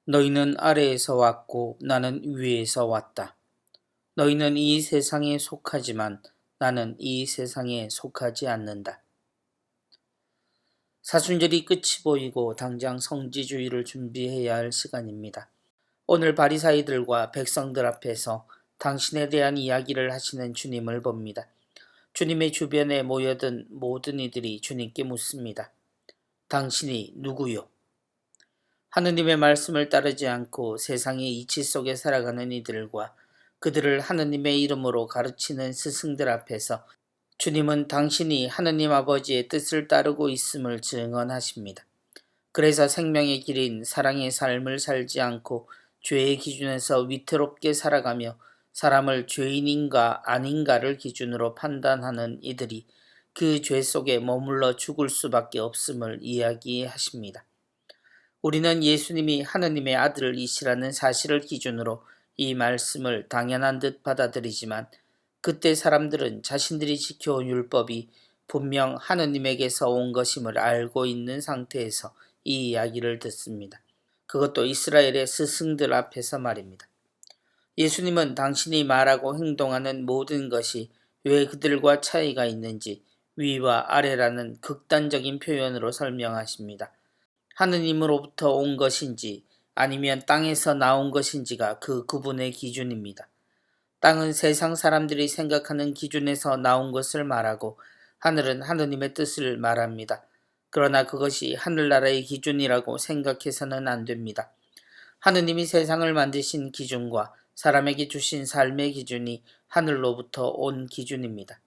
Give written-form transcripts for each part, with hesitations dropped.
너희는 아래에서 왔고 나는 위에서 왔다. 너희는 이 세상에 속하지만 나는 이 세상에 속하지 않는다. 사순절이 끝이 보이고 당장 성지주의를 준비해야 할 시간입니다. 오늘 바리사이들과 백성들 앞에서 당신에 대한 이야기를 하시는 주님을 봅니다. 주님의 주변에 모여든 모든 이들이 주님께 묻습니다. 당신이 누구요? 하느님의 말씀을 따르지 않고 세상의 이치 속에 살아가는 이들과 그들을 하느님의 이름으로 가르치는 스승들 앞에서 주님은 당신이 하느님 아버지의 뜻을 따르고 있음을 증언하십니다. 그래서 생명의 길인 사랑의 삶을 살지 않고 죄의 기준에서 위태롭게 살아가며 사람을 죄인인가 아닌가를 기준으로 판단하는 이들이 그 죄 속에 머물러 죽을 수밖에 없음을 이야기하십니다. 우리는 예수님이 하느님의 아들이시라는 사실을 기준으로 이 말씀을 당연한 듯 받아들이지만 그때 사람들은 자신들이 지켜온 율법이 분명 하느님에게서 온 것임을 알고 있는 상태에서 이 이야기를 듣습니다. 그것도 이스라엘의 스승들 앞에서 말입니다. 예수님은 당신이 말하고 행동하는 모든 것이 왜 그들과 차이가 있는지 위와 아래라는 극단적인 표현으로 설명하십니다. 하느님으로부터 온 것인지 아니면 땅에서 나온 것인지가 그 구분의 기준입니다. 땅은 세상 사람들이 생각하는 기준에서 나온 것을 말하고 하늘은 하느님의 뜻을 말합니다. 그러나 그것이 하늘나라의 기준이라고 생각해서는 안 됩니다. 하느님이 세상을 만드신 기준과 사람에게 주신 삶의 기준이 하늘로부터 온 기준입니다.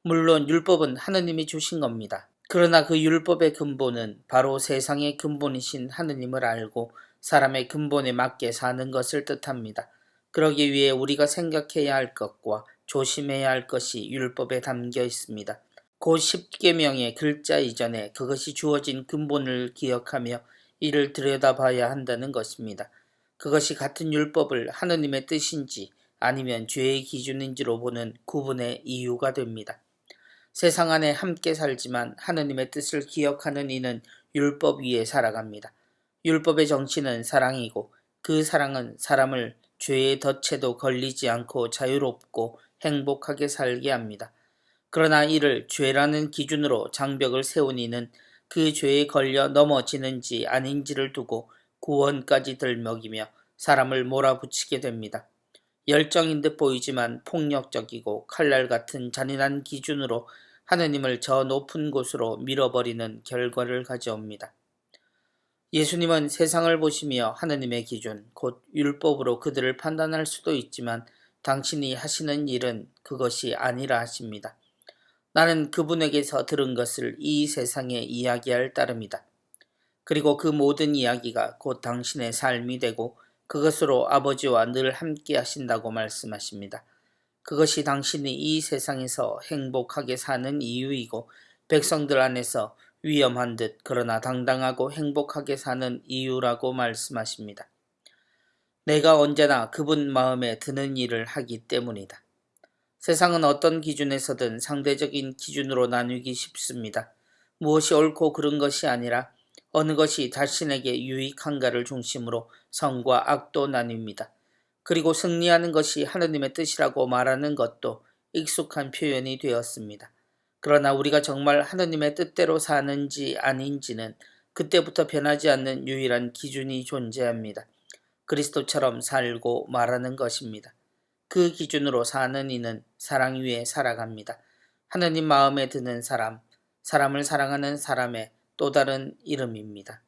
물론 율법은 하느님이 주신 겁니다. 그러나 그 율법의 근본은 바로 세상의 근본이신 하느님을 알고 사람의 근본에 맞게 사는 것을 뜻합니다. 그러기 위해 우리가 생각해야 할 것과 조심해야 할 것이 율법에 담겨 있습니다. 곧 십계명의 글자 이전에 그것이 주어진 근본을 기억하며 이를 들여다봐야 한다는 것입니다. 그것이 같은 율법을 하느님의 뜻인지 아니면 죄의 기준인지로 보는 구분의 이유가 됩니다. 세상 안에 함께 살지만 하느님의 뜻을 기억하는 이는 율법 위에 살아갑니다. 율법의 정신은 사랑이고 그 사랑은 사람을 죄의 덫에도 걸리지 않고 자유롭고 행복하게 살게 합니다. 그러나 이를 죄라는 기준으로 장벽을 세운 이는 그 죄에 걸려 넘어지는지 아닌지를 두고 구원까지 들먹이며 사람을 몰아붙이게 됩니다. 열정인 듯 보이지만 폭력적이고 칼날 같은 잔인한 기준으로 하느님을 저 높은 곳으로 밀어버리는 결과를 가져옵니다. 예수님은 세상을 보시며 하느님의 기준, 곧 율법으로 그들을 판단할 수도 있지만 당신이 하시는 일은 그것이 아니라 하십니다. 나는 그분에게서 들은 것을 이 세상에 이야기할 따름이다. 그리고 그 모든 이야기가 곧 당신의 삶이 되고 그것으로 아버지와 늘 함께 하신다고 말씀하십니다. 그것이 당신이 이 세상에서 행복하게 사는 이유이고 백성들 안에서 위험한 듯 그러나 당당하고 행복하게 사는 이유라고 말씀하십니다. 내가 언제나 그분 마음에 드는 일을 하기 때문이다. 세상은 어떤 기준에서든 상대적인 기준으로 나누기 쉽습니다. 무엇이 옳고 그른 것이 아니라 어느 것이 자신에게 유익한가를 중심으로 선과 악도 나뉩니다. 그리고 승리하는 것이 하느님의 뜻이라고 말하는 것도 익숙한 표현이 되었습니다. 그러나 우리가 정말 하느님의 뜻대로 사는지 아닌지는 그때부터 변하지 않는 유일한 기준이 존재합니다. 그리스도처럼 살고 말하는 것입니다. 그 기준으로 사는 이는 사랑 위에 살아갑니다. 하느님 마음에 드는 사람, 사람을 사랑하는 사람의 또 다른 이름입니다.